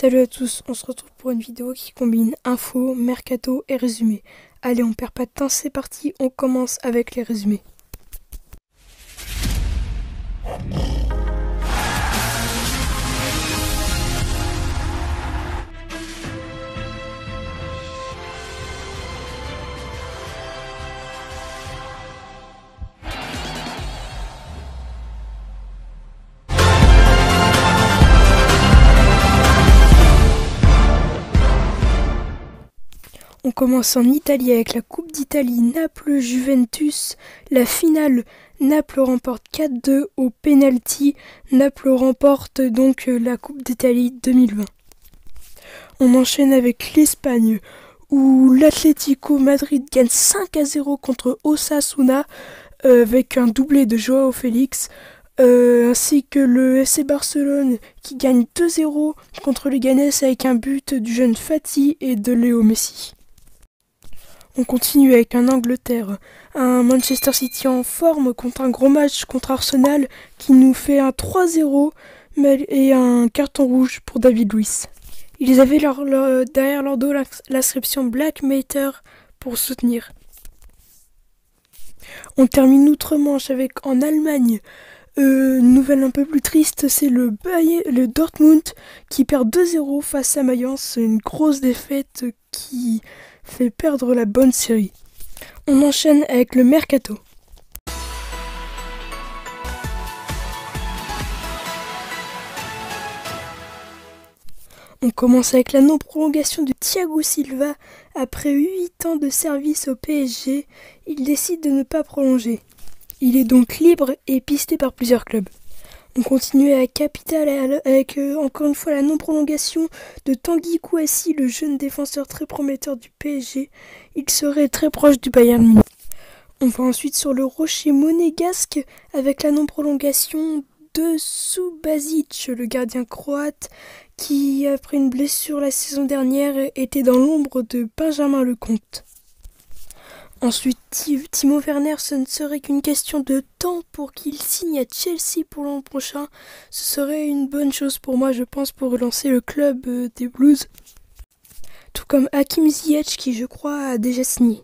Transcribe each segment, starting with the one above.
Salut à tous, on se retrouve pour une vidéo qui combine info, mercato et résumé. Allez, on perd pas de temps, c'est parti, on commence avec les résumés. On commence en Italie avec la Coupe d'Italie Naples-Juventus. La finale, Naples remporte 4-2 au penalty. Naples remporte donc la Coupe d'Italie 2020. On enchaîne avec l'Espagne où l'Atlético Madrid gagne 5-0 contre Osasuna avec un doublé de Joao Félix. Ainsi que le FC Barcelone qui gagne 2-0 contre les Leganés avec un but du jeune Fati et de Léo Messi. On continue avec un Angleterre, un Manchester City en forme contre un gros match contre Arsenal qui nous fait un 3-0 et un carton rouge pour David Luiz. Ils avaient derrière leur dos l'inscription Black Matter pour soutenir. On termine outre-Manche avec en Allemagne. Nouvelle un peu plus triste, c'est le Dortmund qui perd 2-0 face à Mayence. C'est une grosse défaite qui fait perdre la bonne série. On enchaîne avec le mercato. On commence avec la non-prolongation de Thiago Silva. Après 8 ans de service au PSG, il décide de ne pas prolonger. Il est donc libre et pisté par plusieurs clubs. On continue avec Capital avec encore une fois la non-prolongation de Tanguy Kouassi, le jeune défenseur très prometteur du PSG. Il serait très proche du Bayern Munich. On va ensuite sur le Rocher monégasque avec la non-prolongation de Subasic, le gardien croate qui, après une blessure la saison dernière, était dans l'ombre de Benjamin Lecomte. Ensuite, Timo Werner, ce ne serait qu'une question de temps pour qu'il signe à Chelsea pour l'an prochain. Ce serait une bonne chose pour moi, je pense, pour relancer le club des Blues. Tout comme Hakim Ziyech qui, je crois, a déjà signé.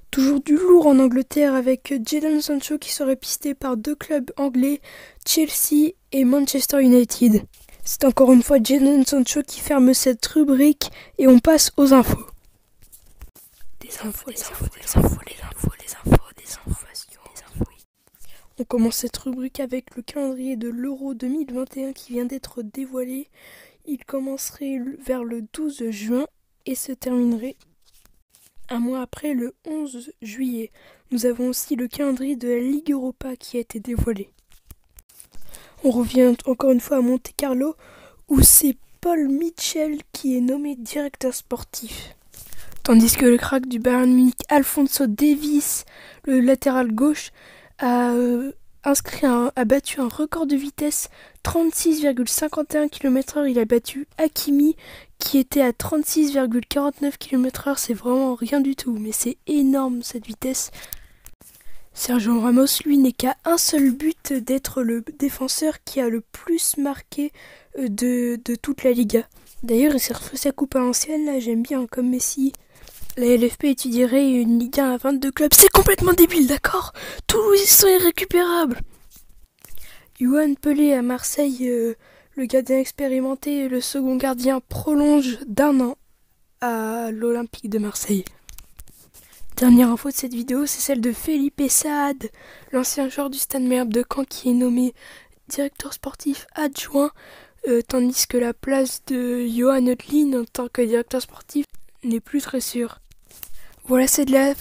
Toujours du lourd en Angleterre avec Jadon Sancho qui serait pisté par 2 clubs anglais, Chelsea et Manchester United. C'est encore une fois Jadon Sancho qui ferme cette rubrique et on passe aux infos. On commence cette rubrique avec le calendrier de l'Euro 2021 qui vient d'être dévoilé. Il commencerait vers le 12 juin et se terminerait un mois après, le 11 juillet. Nous avons aussi le calendrier de la Ligue Europa qui a été dévoilé. On revient encore une fois à Monte-Carlo où c'est Paul Mitchell qui est nommé directeur sportif. Tandis que le crack du Bayern Munich, Alphonso Davies, le latéral gauche, a battu un record de vitesse, 36,51 km/h. Il a battu Hakimi qui était à 36,49 km/h. C'est vraiment rien du tout, mais c'est énorme cette vitesse. Sergio Ramos, lui, n'est qu'à un seul but d'être le défenseur qui a le plus marqué de toute la Liga. D'ailleurs, il s'est refait sa coupe à l'ancienne, là, j'aime bien, comme Messi. La LFP étudierait une Ligue 1 à 22 clubs. C'est complètement débile, d'accord? Tous ils sont irrécupérables. Yoann Pelé à Marseille, le gardien expérimenté, le second gardien, prolonge d'1 an à l'Olympique de Marseille. Dernière info de cette vidéo, c'est celle de Felipe Saad, l'ancien joueur du Stade Malherbe de Caen qui est nommé directeur sportif adjoint, tandis que la place de Johan Hutlin en tant que directeur sportif n'est plus très sûre. Voilà, c'est la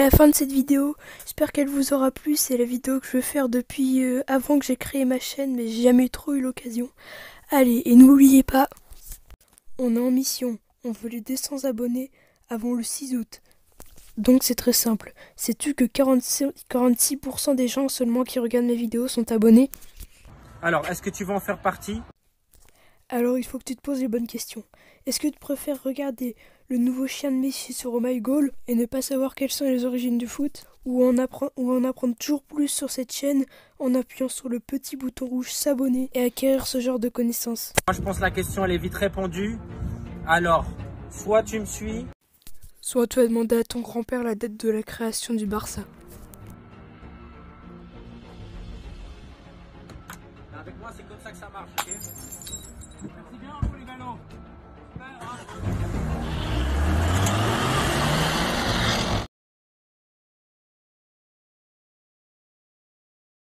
fin de cette vidéo. J'espère qu'elle vous aura plu. C'est la vidéo que je veux faire depuis avant que j'ai créé ma chaîne, mais j'ai jamais trop eu l'occasion. Allez, et n'oubliez pas, on est en mission. On veut les 200 abonnés avant le 6 août. Donc c'est très simple. Sais-tu que 46% des gens seulement qui regardent mes vidéos sont abonnés? Alors, est-ce que tu veux en faire partie? Alors il faut que tu te poses les bonnes questions. Est-ce que tu préfères regarder le nouveau chien de Messi sur Oh My Goal et ne pas savoir quelles sont les origines du foot? ou en apprendre toujours plus sur cette chaîne en appuyant sur le petit bouton rouge s'abonner et acquérir ce genre de connaissances. Moi, je pense que la question elle est vite répondue. Alors, soit tu me suis, Soit tu as demandé à ton grand-père la date de la création du Barça. avec moi c'est comme ça que ça marche, ok? Merci bien, les polyvalents.